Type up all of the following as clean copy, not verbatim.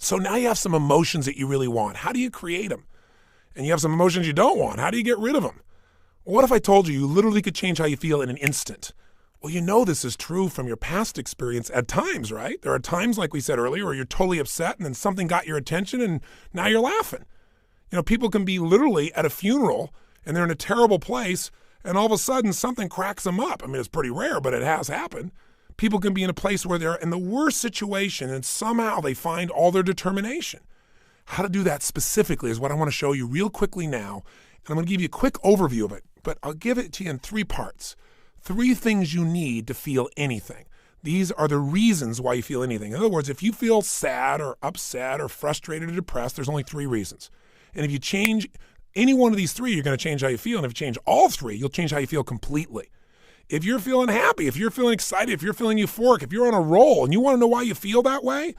So now you have some emotions that you really want. How do you create them? And you have some emotions you don't want. How do you get rid of them? What if I told you literally could change how you feel in an instant? Well, you know this is true from your past experience at times, right? There are times, like we said earlier, where you're totally upset and then something got your attention and now you're laughing. You know, people can be literally at a funeral and they're in a terrible place and all of a sudden something cracks them up. I mean, it's pretty rare, but it has happened. People can be in a place where they're in the worst situation and somehow they find all their determination. How to do that specifically is what I want to show you real quickly now. And I'm going to give you a quick overview of it, but I'll give it to you in 3 parts. 3 things you need to feel anything. These are the reasons why you feel anything. In other words, if you feel sad or upset or frustrated or depressed, there's only 3 reasons. And if you change any one of these 3, you're going to change how you feel. And if you change all 3, you'll change how you feel completely. If you're feeling happy, if you're feeling excited, if you're feeling euphoric, if you're on a roll and you want to know why you feel that way,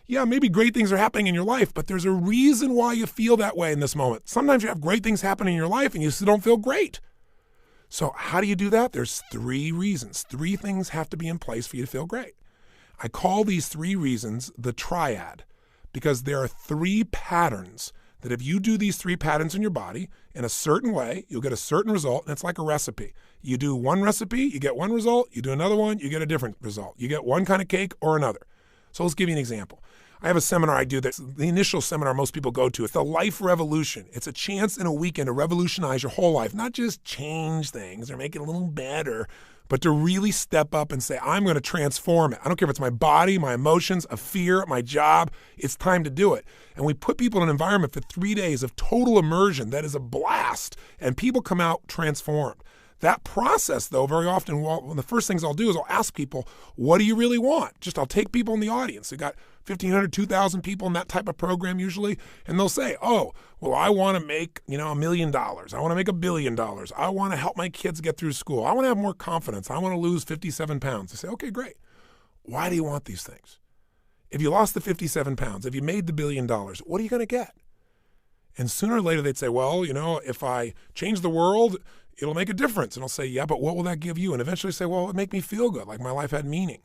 yeah, maybe great things are happening in your life, but there's a reason why you feel that way in this moment. Sometimes you have great things happening in your life and you still don't feel great. So how do you do that? There's 3 reasons. 3 things have to be in place for you to feel great. I call these 3 reasons the triad because there are 3 patterns that if you do these 3 patterns in your body in a certain way, you'll get a certain result, and it's like a recipe. You do one recipe, you get one result. You do another one, you get a different result. You get one kind of cake or another. So let's give you an example. I have a seminar I do that's the initial seminar most people go to. It's the Life Revolution. It's a chance in a weekend to revolutionize your whole life, not just change things or make it a little better, but to really step up and say, I'm going to transform it. I don't care if it's my body, my emotions, a fear, my job. It's time to do it. And we put people in an environment for 3 days of total immersion that is a blast, and people come out transformed. That process, though, very often, one of the first things I'll do is I'll ask people, what do you really want? I'll take people in the audience. We've got 1,500, 2,000 people in that type of program usually, and they'll say, oh, well, I want to make, $1 million. I want to make $1 billion. I want to help my kids get through school. I want to have more confidence. I want to lose 57 pounds. I say, okay, great. Why do you want these things? If you lost the 57 pounds, if you made the $1 billion, what are you going to get? And sooner or later they'd say, well, if I change the world, it'll make a difference. And I'll say, yeah, but what will that give you? And eventually say, well, it'll make me feel good, like my life had meaning.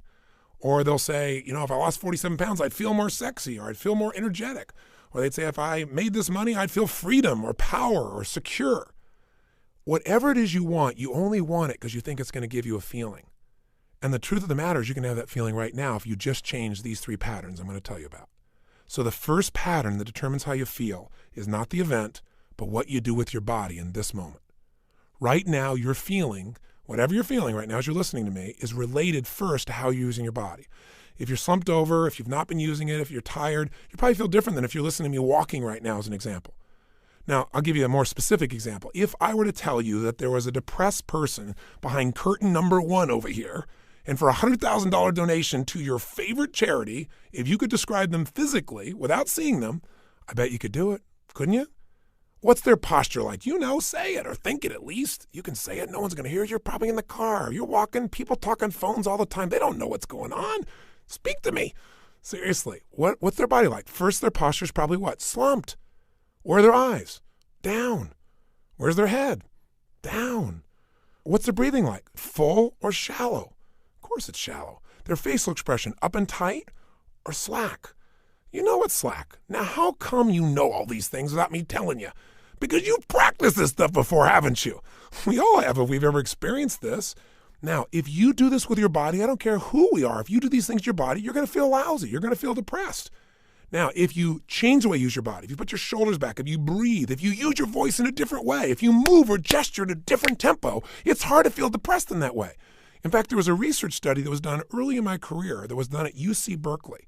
Or they'll say, if I lost 47 pounds, I'd feel more sexy or I'd feel more energetic. Or they'd say, if I made this money, I'd feel freedom or power or secure. Whatever it is you want, you only want it because you think it's going to give you a feeling. And the truth of the matter is you can have that feeling right now if you just change these 3 patterns I'm going to tell you about. So the first pattern that determines how you feel is not the event, but what you do with your body in this moment. Right now, you're feeling, whatever you're feeling right now as you're listening to me, is related first to how you're using your body. If you're slumped over, if you've not been using it, if you're tired, you probably feel different than if you're listening to me walking right now as an example. Now, I'll give you a more specific example. If I were to tell you that there was a depressed person behind curtain number 1 over here, and for a $100,000 donation to your favorite charity, if you could describe them physically without seeing them, I bet you could do it, couldn't you? What's their posture like? Say it or think it at least. You can say it. No one's going to hear it. You're probably in the car. You're walking. People talk on phones all the time. They don't know what's going on. Speak to me. Seriously. What's their body like? First, their posture's probably what? Slumped. Where are their eyes? Down. Where's their head? Down. What's their breathing like? Full or shallow? Of course it's shallow. Their facial expression, up and tight or slack? You know it's slack. Now, how come you know all these things without me telling you? Because you've practiced this stuff before, haven't you? We all have if we've ever experienced this. Now, if you do this with your body, I don't care who we are. If you do these things to your body, you're going to feel lousy. You're going to feel depressed. Now, if you change the way you use your body, if you put your shoulders back, if you breathe, if you use your voice in a different way, if you move or gesture at a different tempo, it's hard to feel depressed in that way. In fact, there was a research study that was done early in my career that was done at UC Berkeley.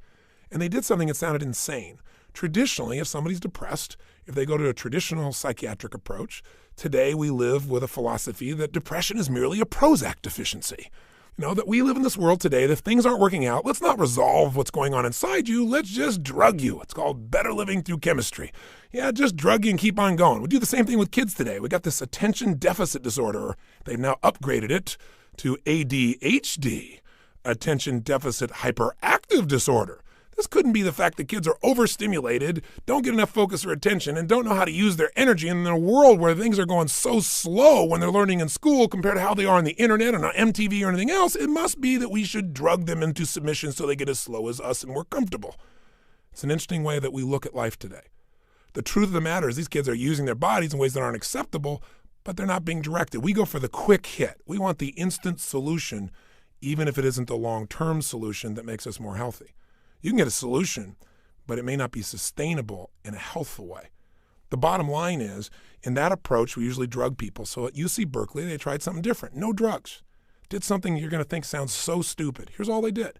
And they did something that sounded insane. Traditionally, if somebody's depressed, if they go to a traditional psychiatric approach, today we live with a philosophy that depression is merely a Prozac deficiency. That we live in this world today that if things aren't working out, let's not resolve what's going on inside you. Let's just drug you. It's called better living through chemistry. Yeah, just drug you and keep on going. We do the same thing with kids today. We got this attention deficit disorder. They've now upgraded it to ADHD, attention deficit hyperactive disorder. This couldn't be the fact that kids are overstimulated, don't get enough focus or attention, and don't know how to use their energy in a world where things are going so slow when they're learning in school compared to how they are on the internet and on MTV or anything else. It must be that we should drug them into submission so they get as slow as us and we're comfortable. It's an interesting way that we look at life today. The truth of the matter is these kids are using their bodies in ways that aren't acceptable, but they're not being directed. We go for the quick hit. We want the instant solution, even if it isn't the long-term solution that makes us more healthy. You can get a solution, but it may not be sustainable in a healthful way. The bottom line is, in that approach, we usually drug people. So at UC Berkeley, they tried something different. No drugs. Did something you're going to think sounds so stupid. Here's all they did.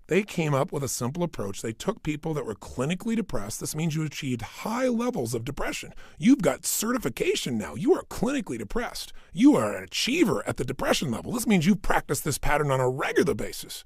They came up with a simple approach. They took people that were clinically depressed. This means you achieved high levels of depression. You've got certification now. You are clinically depressed. You are an achiever at the depression level. This means you practice this pattern on a regular basis.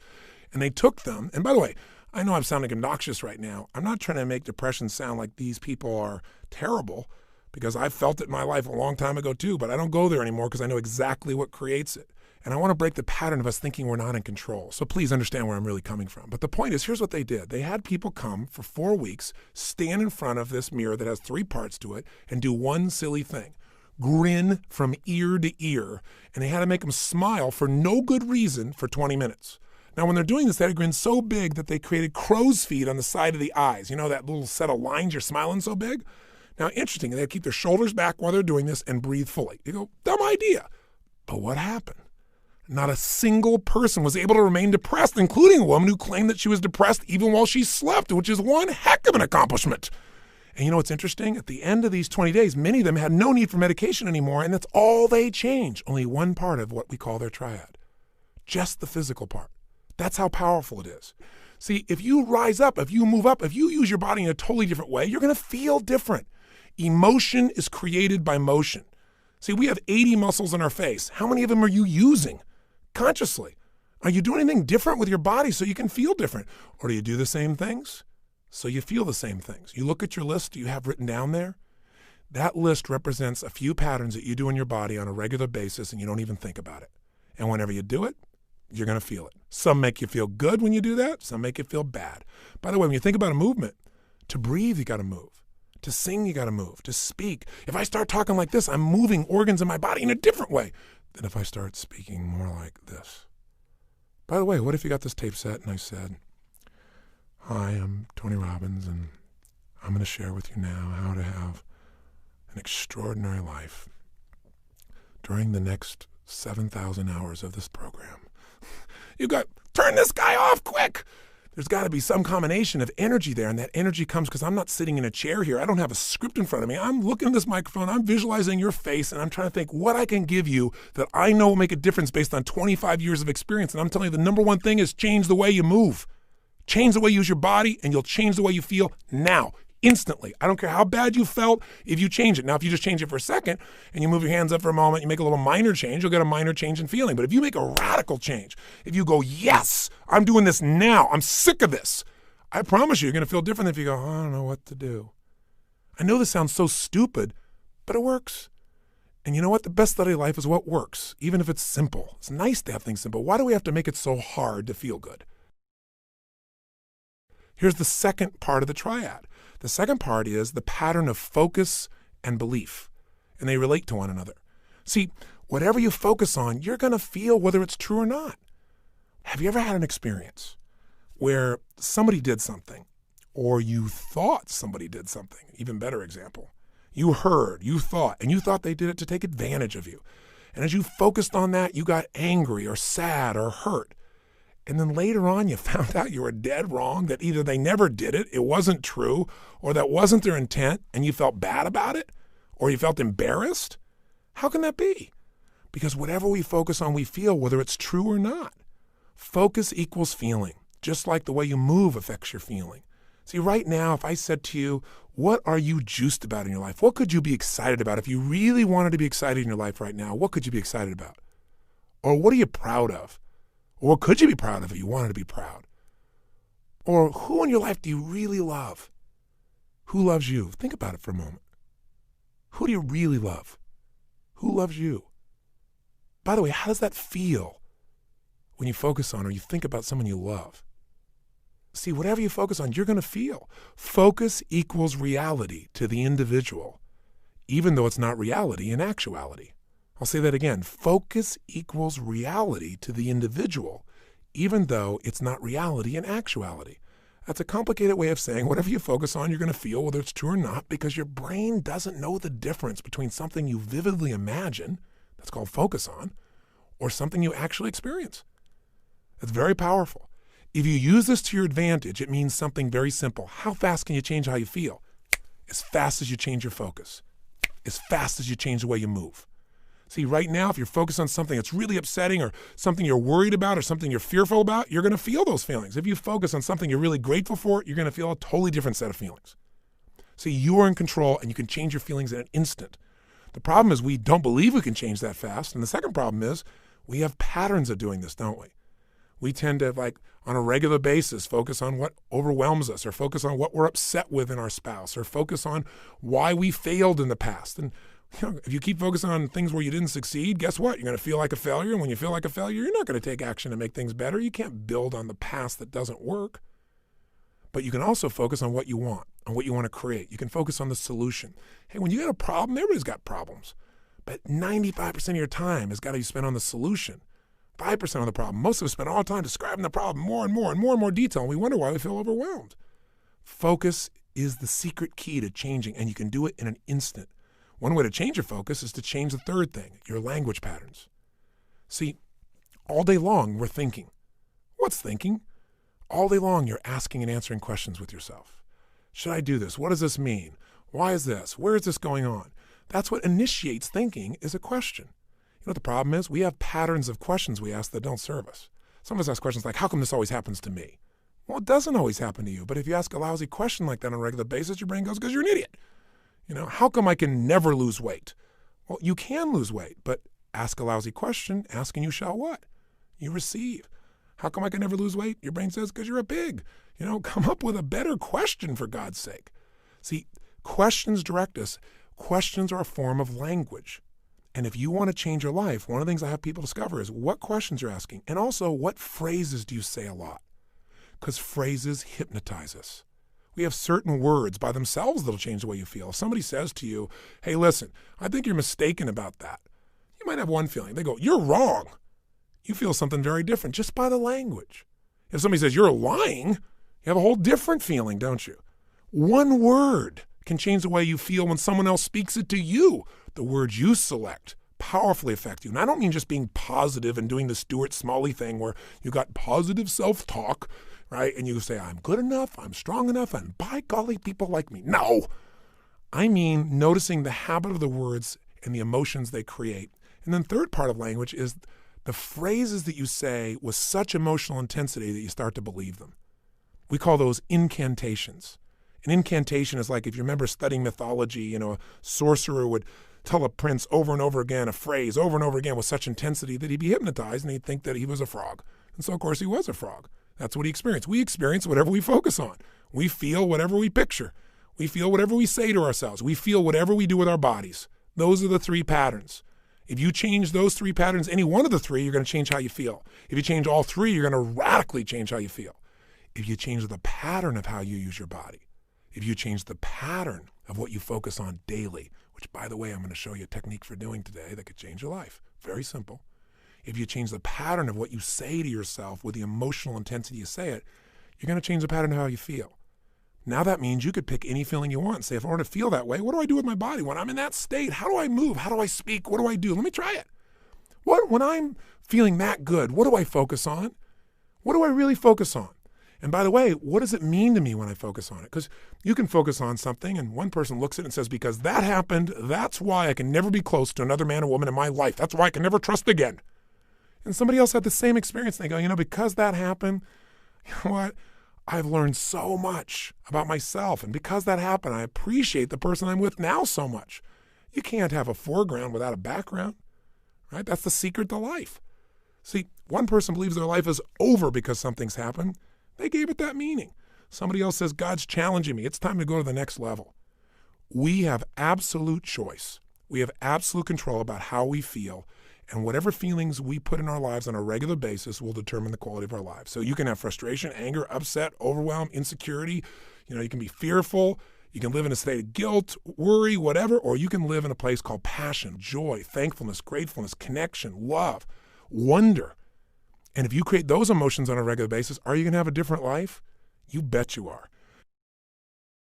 And they took them, and by the way, I know I'm sounding obnoxious right now. I'm not trying to make depression sound like these people are terrible, because I felt it in my life a long time ago too, but I don't go there anymore because I know exactly what creates it. And I want to break the pattern of us thinking we're not in control. So please understand where I'm really coming from. But the point is, here's what they did. They had people come for 4 weeks, stand in front of this mirror that has 3 parts to it, and do one silly thing. Grin from ear to ear. And they had to make them smile for no good reason for 20 minutes. Now, when they're doing this, they had a grin so big that they created crow's feet on the side of the eyes. You know, that little set of lines, you're smiling so big? Now, interesting, they keep their shoulders back while they're doing this and breathe fully. You go, dumb idea. But what happened? Not a single person was able to remain depressed, including a woman who claimed that she was depressed even while she slept, which is one heck of an accomplishment. And you know what's interesting? At the end of these 20 days, many of them had no need for medication anymore, and that's all they changed. Only one part of what we call their triad. Just the physical part. That's how powerful it is. See, if you rise up, if you move up, if you use your body in a totally different way, you're going to feel different. Emotion is created by motion. See, we have 80 muscles in our face. How many of them are you using consciously? Are you doing anything different with your body so you can feel different? Or do you do the same things so you feel the same things? You look at your list you have written down there. That list represents a few patterns that you do in your body on a regular basis and you don't even think about it. And whenever you do it, you're going to feel it. Some make you feel good when you do that. Some make you feel bad. By the way, when you think about a movement, to breathe, you got to move. To sing, you got to move. To speak. If I start talking like this, I'm moving organs in my body in a different way than if I start speaking more like this. By the way, what if you got this tape set and I said, "Hi, I'm Tony Robbins, and I'm going to share with you now how to have an extraordinary life during the next 7,000 hours of this program." Turn this guy off quick. There's got to be some combination of energy there, and that energy comes because I'm not sitting in a chair here. I don't have a script in front of me. I'm looking at this microphone. I'm visualizing your face, and I'm trying to think what I can give you that I know will make a difference based on 25 years of experience. And I'm telling you, the number one thing is change the way you move. Change the way you use your body, and you'll change the way you feel now, instantly. I don't care how bad you felt if you change it. Now, if you just change it for a second and you move your hands up for a moment, you make a little minor change, you'll get a minor change in feeling. But if you make a radical change, if you go, yes, I'm doing this now, I'm sick of this, I promise you're going to feel different than if you go, I don't know what to do. I know this sounds so stupid, but it works. And you know what? The best study of life is what works, even if it's simple. It's nice to have things simple. Why do we have to make it so hard to feel good? Here's the second part of the triad. The second part is the pattern of focus and belief, and they relate to one another. See, whatever you focus on, you're going to feel whether it's true or not. Have you ever had an experience where somebody did something, or you thought somebody did something? Even better example. You heard, you thought, and you thought they did it to take advantage of you. And as you focused on that, you got angry or sad or hurt. And then later on, you found out you were dead wrong, that either they never did it, it wasn't true, or that wasn't their intent, and you felt bad about it, or you felt embarrassed. How can that be? Because whatever we focus on, we feel, whether it's true or not. Focus equals feeling, just like the way you move affects your feeling. See, right now, if I said to you, what are you juiced about in your life? What could you be excited about? If you really wanted to be excited in your life right now, what could you be excited about? Or what are you proud of? Or what could you be proud of if you wanted to be proud? Or who in your life do you really love? Who loves you? Think about it for a moment. Who do you really love? Who loves you? By the way, how does that feel when you focus on or you think about someone you love? See, whatever you focus on, you're going to feel. Focus equals reality to the individual, even though it's not reality in actuality. I'll say that again. Focus equals reality to the individual, even though it's not reality in actuality. That's a complicated way of saying whatever you focus on, you're going to feel, whether it's true or not, because your brain doesn't know the difference between something you vividly imagine, that's called focus on, or something you actually experience. It's very powerful. If you use this to your advantage, it means something very simple. How fast can you change how you feel? As fast as you change your focus. As fast as you change the way you move. See, right now, if you're focused on something that's really upsetting or something you're worried about or something you're fearful about, you're going to feel those feelings. If you focus on something you're really grateful for, you're going to feel a totally different set of feelings. See, you are in control and you can change your feelings in an instant. The problem is we don't believe we can change that fast. And the second problem is we have patterns of doing this, don't we? We tend to, on a regular basis, focus on what overwhelms us or focus on what we're upset with in our spouse or focus on why we failed in the past. And if you keep focusing on things where you didn't succeed, guess what? You're going to feel like a failure. And when you feel like a failure, you're not going to take action to make things better. You can't build on the past that doesn't work. But you can also focus on what you want, on what you want to create. You can focus on the solution. Hey, when you got a problem, everybody's got problems. But 95% of your time has got to be spent on the solution. 5% on the problem. Most of us spend all the time describing the problem more and more detail, and we wonder why we feel overwhelmed. Focus is the secret key to changing, and you can do it in an instant. One way to change your focus is to change the third thing, your language patterns. See, all day long we're thinking. What's thinking? All day long you're asking and answering questions with yourself. Should I do this? What does this mean? Why is this? Where is this going on? That's what initiates thinking, is a question. You know what the problem is? We have patterns of questions we ask that don't serve us. Some of us ask questions like, how come this always happens to me? Well, it doesn't always happen to you, but if you ask a lousy question like that on a regular basis, your brain goes, because you're an idiot. How come I can never lose weight? Well, you can lose weight, but ask a lousy question, ask and you shall what? You receive. How come I can never lose weight? Your brain says, because you're a pig. Come up with a better question for God's sake. See, questions direct us. Questions are a form of language. And if you want to change your life, one of the things I have people discover is what questions you're asking. And also, what phrases do you say a lot? Because phrases hypnotize us. We have certain words by themselves that'll change the way you feel. If somebody says to you, hey, listen, I think you're mistaken about that. You might have one feeling. They go, you're wrong. You feel something very different just by the language. If somebody says you're lying, you have a whole different feeling, don't you? One word can change the way you feel when someone else speaks it to you. The words you select powerfully affect you. And I don't mean just being positive and doing the Stuart Smalley thing where you got positive self-talk, right? And you say, I'm good enough, I'm strong enough, and by golly, people like me. No! I mean noticing the habit of the words and the emotions they create. And then third part of language is the phrases that you say with such emotional intensity that you start to believe them. We call those incantations. An incantation is like, if you remember studying mythology, a sorcerer would tell a prince over and over again a phrase over and over again with such intensity that he'd be hypnotized and he'd think that he was a frog. And so, of course, he was a frog. That's what he experienced. We experience whatever we focus on. We feel whatever we picture. We feel whatever we say to ourselves. We feel whatever we do with our bodies. Those are the three patterns. If you change those three patterns, any one of the three, you're going to change how you feel. If you change all three, you're going to radically change how you feel. If you change the pattern of how you use your body, if you change the pattern of what you focus on daily, which, by the way, I'm going to show you a technique for doing today that could change your life. Very simple. If you change the pattern of what you say to yourself with the emotional intensity you say it, you're going to change the pattern of how you feel. Now that means you could pick any feeling you want and say, if I want to feel that way, what do I do with my body? When I'm in that state, how do I move? How do I speak? What do I do? Let me try it. When I'm feeling that good, what do I focus on? What do I really focus on? And by the way, what does it mean to me when I focus on it? Because you can focus on something and one person looks at it and says, because that happened, that's why I can never be close to another man or woman in my life. That's why I can never trust again. And somebody else had the same experience. And they go, because that happened, you know what? I've learned so much about myself. And because that happened, I appreciate the person I'm with now so much. You can't have a foreground without a background, right? That's the secret to life. See, one person believes their life is over because something's happened. They gave it that meaning. Somebody else says, God's challenging me. It's time to go to the next level. We have absolute choice. We have absolute control about how we feel. And whatever feelings we put in our lives on a regular basis will determine the quality of our lives. So you can have frustration, anger, upset, overwhelm, insecurity. You can be fearful. You can live in a state of guilt, worry, whatever. Or you can live in a place called passion, joy, thankfulness, gratefulness, connection, love, wonder. And if you create those emotions on a regular basis, are you going to have a different life? You bet you are.